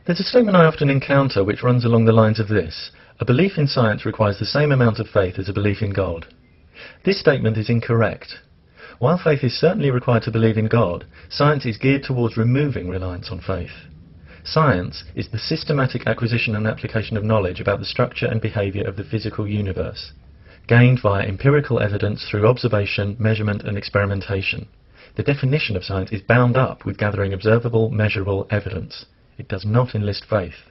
There's a statement I often encounter which runs along the lines of this: a belief in science requires the same amount of faith as a belief in God. This statement is incorrect. While faith is certainly required to believe in God, science is geared towards removing reliance on faith. Science is the systematic acquisition and application of knowledge about the structure and behaviour of the physical universe, gained via empirical evidence through observation, measurement and experimentation. The definition of science is bound up with gathering observable, measurable evidence. It does not enlist faith.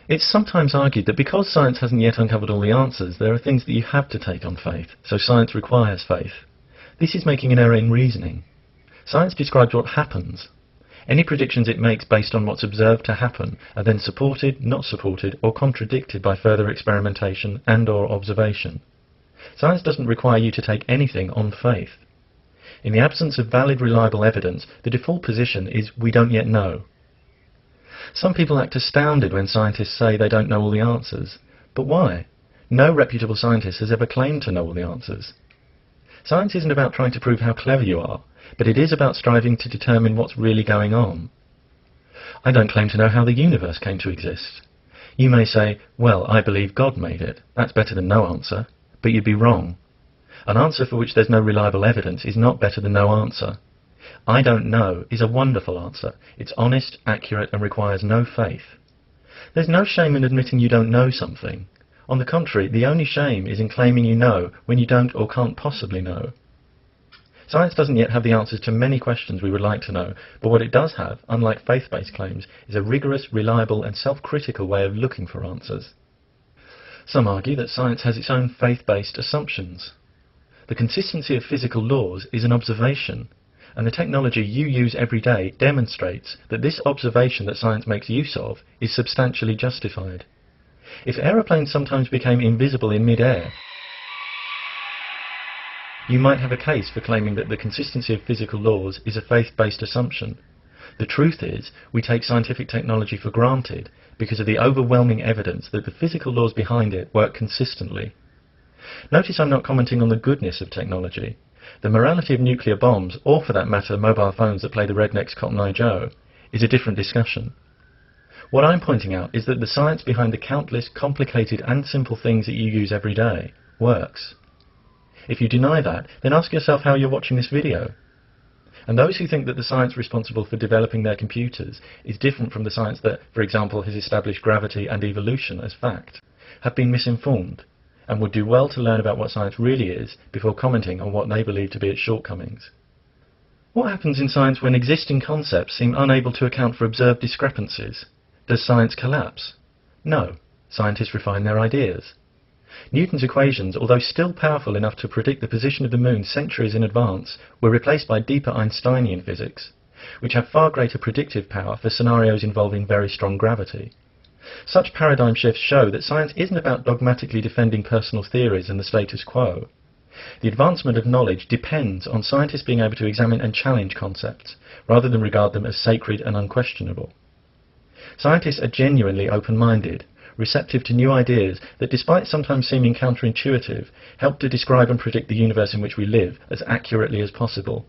It's sometimes argued that because science hasn't yet uncovered all the answers, there are things that you have to take on faith, so science requires faith. This is making an error in reasoning. Science describes what happens. Any predictions it makes based on what's observed to happen are then supported, not supported, or contradicted by further experimentation and/or observation. Science doesn't require you to take anything on faith. In the absence of valid, reliable evidence, the default position is we don't yet know. Some people act astounded when scientists say they don't know all the answers. But why? No reputable scientist has ever claimed to know all the answers. Science isn't about trying to prove how clever you are, but it is about striving to determine what's really going on. I don't claim to know how the universe came to exist. You may say, well, I believe God made it. That's better than no answer. But you'd be wrong. An answer for which there's no reliable evidence is not better than no answer. I don't know is a wonderful answer. It's honest, accurate, and requires no faith. There's no shame in admitting you don't know something. On the contrary, the only shame is in claiming you know when you don't or can't possibly know. Science doesn't yet have the answers to many questions we would like to know, but what it does have, unlike faith-based claims, is a rigorous, reliable, and self-critical way of looking for answers. Some argue that science has its own faith-based assumptions. The consistency of physical laws is an observation, and the technology you use every day demonstrates that this observation that science makes use of is substantially justified. If aeroplanes sometimes became invisible in mid-air, you might have a case for claiming that the consistency of physical laws is a faith-based assumption. The truth is, we take scientific technology for granted because of the overwhelming evidence that the physical laws behind it work consistently. Notice I'm not commenting on the goodness of technology. The morality of nuclear bombs, or for that matter mobile phones that play the Redneck's Cotton Eye Joe, is a different discussion. What I'm pointing out is that the science behind the countless complicated and simple things that you use every day works. If you deny that, then ask yourself how you're watching this video. And those who think that the science responsible for developing their computers is different from the science that, for example, has established gravity and evolution as fact, have been misinformed, and would do well to learn about what science really is before commenting on what they believe to be its shortcomings. What happens in science when existing concepts seem unable to account for observed discrepancies? Does science collapse? No. Scientists refine their ideas. Newton's equations, although still powerful enough to predict the position of the moon centuries in advance, were replaced by deeper Einsteinian physics, which have far greater predictive power for scenarios involving very strong gravity. Such paradigm shifts show that science isn't about dogmatically defending personal theories and the status quo. The advancement of knowledge depends on scientists being able to examine and challenge concepts, rather than regard them as sacred and unquestionable. Scientists are genuinely open-minded, receptive to new ideas that, despite sometimes seeming counterintuitive, help to describe and predict the universe in which we live as accurately as possible.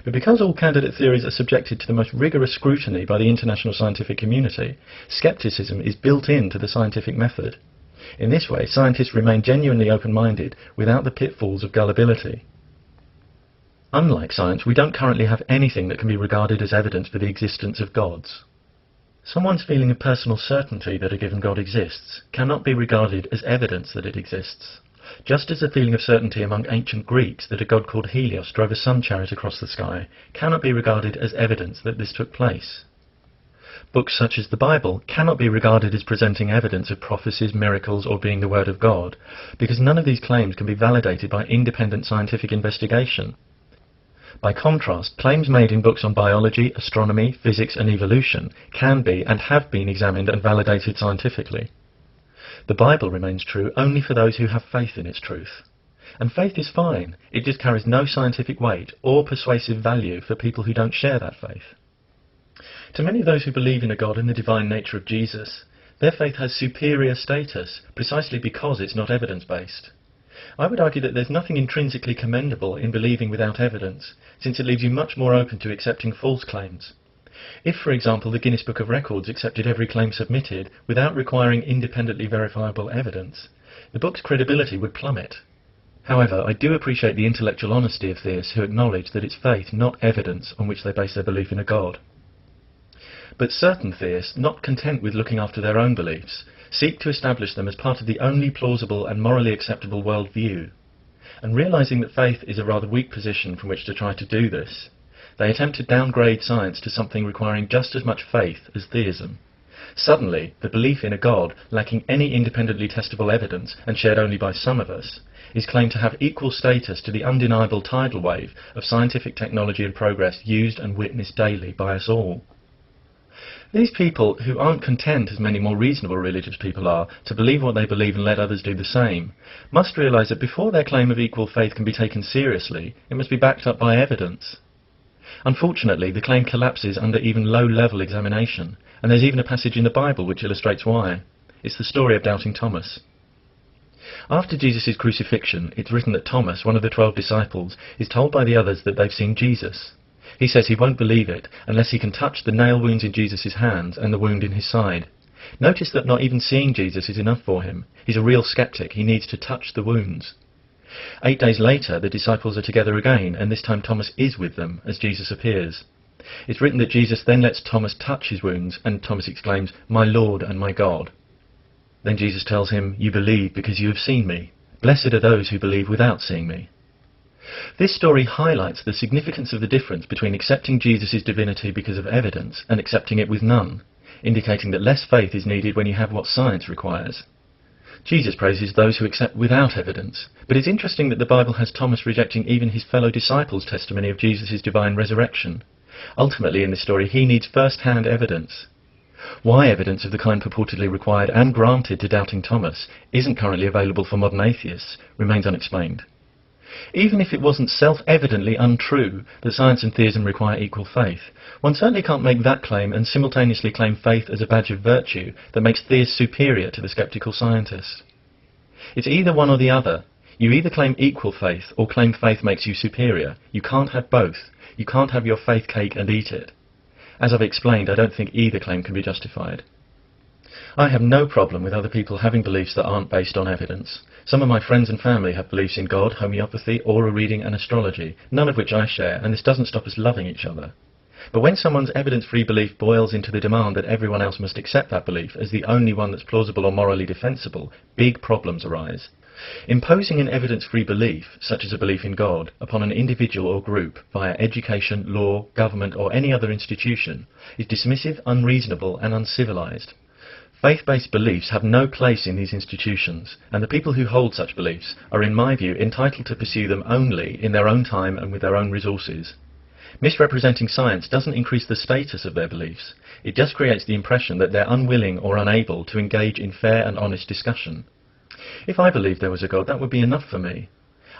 But because all candidate theories are subjected to the most rigorous scrutiny by the international scientific community, skepticism is built into the scientific method. In this way, scientists remain genuinely open-minded without the pitfalls of gullibility. Unlike science, we don't currently have anything that can be regarded as evidence for the existence of gods. Someone's feeling of personal certainty that a given God exists cannot be regarded as evidence that it exists, just as the feeling of certainty among ancient Greeks that a god called Helios drove a sun chariot across the sky cannot be regarded as evidence that this took place. Books such as the Bible cannot be regarded as presenting evidence of prophecies, miracles, or being the Word of God, because none of these claims can be validated by independent scientific investigation. By contrast, claims made in books on biology, astronomy, physics and evolution can be and have been examined and validated scientifically. The Bible remains true only for those who have faith in its truth. And faith is fine, it just carries no scientific weight or persuasive value for people who don't share that faith. To many of those who believe in a God and the divine nature of Jesus, their faith has superior status precisely because it's not evidence-based. I would argue that there's nothing intrinsically commendable in believing without evidence, since it leaves you much more open to accepting false claims. If, for example, the Guinness Book of Records accepted every claim submitted without requiring independently verifiable evidence, the book's credibility would plummet. However, I do appreciate the intellectual honesty of theists who acknowledge that it's faith, not evidence, on which they base their belief in a God. But certain theists, not content with looking after their own beliefs, seek to establish them as part of the only plausible and morally acceptable worldview. And realizing that faith is a rather weak position from which to try to do this, they attempt to downgrade science to something requiring just as much faith as theism. Suddenly, the belief in a God, lacking any independently testable evidence and shared only by some of us, is claimed to have equal status to the undeniable tidal wave of scientific technology and progress used and witnessed daily by us all. These people, who aren't content, as many more reasonable religious people are, to believe what they believe and let others do the same, must realise that before their claim of equal faith can be taken seriously, it must be backed up by evidence. Unfortunately, the claim collapses under even low-level examination, and there's even a passage in the Bible which illustrates why. It's the story of doubting Thomas. After Jesus' crucifixion, it's written that Thomas, one of the 12 disciples, is told by the others that they've seen Jesus. He says he won't believe it unless he can touch the nail wounds in Jesus' hands and the wound in his side. Notice that not even seeing Jesus is enough for him. He's a real skeptic. He needs to touch the wounds. 8 days later, the disciples are together again, and this time Thomas is with them as Jesus appears. It's written that Jesus then lets Thomas touch his wounds, and Thomas exclaims, "My Lord and my God." Then Jesus tells him, "You believe because you have seen me. Blessed are those who believe without seeing me." This story highlights the significance of the difference between accepting Jesus' divinity because of evidence and accepting it with none, indicating that less faith is needed when you have what science requires. Jesus praises those who accept without evidence, but it's interesting that the Bible has Thomas rejecting even his fellow disciples' testimony of Jesus' divine resurrection. Ultimately, in this story, he needs first-hand evidence. Why evidence of the kind purportedly required and granted to doubting Thomas isn't currently available for modern atheists remains unexplained. Even if it wasn't self-evidently untrue that science and theism require equal faith, one certainly can't make that claim and simultaneously claim faith as a badge of virtue that makes theists superior to the sceptical scientists. It's either one or the other. You either claim equal faith or claim faith makes you superior. You can't have both. You can't have your faith cake and eat it. As I've explained, I don't think either claim can be justified. I have no problem with other people having beliefs that aren't based on evidence. Some of my friends and family have beliefs in God, homeopathy, aura reading and astrology, none of which I share, and this doesn't stop us loving each other. But when someone's evidence-free belief boils into the demand that everyone else must accept that belief as the only one that's plausible or morally defensible, big problems arise. Imposing an evidence-free belief, such as a belief in God, upon an individual or group via education, law, government or any other institution is dismissive, unreasonable and uncivilized. Faith-based beliefs have no place in these institutions, and the people who hold such beliefs are, in my view, entitled to pursue them only in their own time and with their own resources. Misrepresenting science doesn't increase the status of their beliefs. It just creates the impression that they're unwilling or unable to engage in fair and honest discussion. If I believed there was a God, that would be enough for me.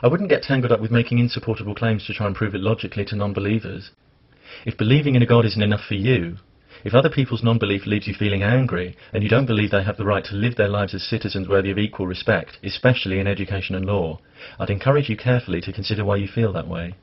I wouldn't get tangled up with making insupportable claims to try and prove it logically to non-believers. If believing in a God isn't enough for you, if other people's non-belief leaves you feeling angry, and you don't believe they have the right to live their lives as citizens worthy of equal respect, especially in education and law, I'd encourage you carefully to consider why you feel that way.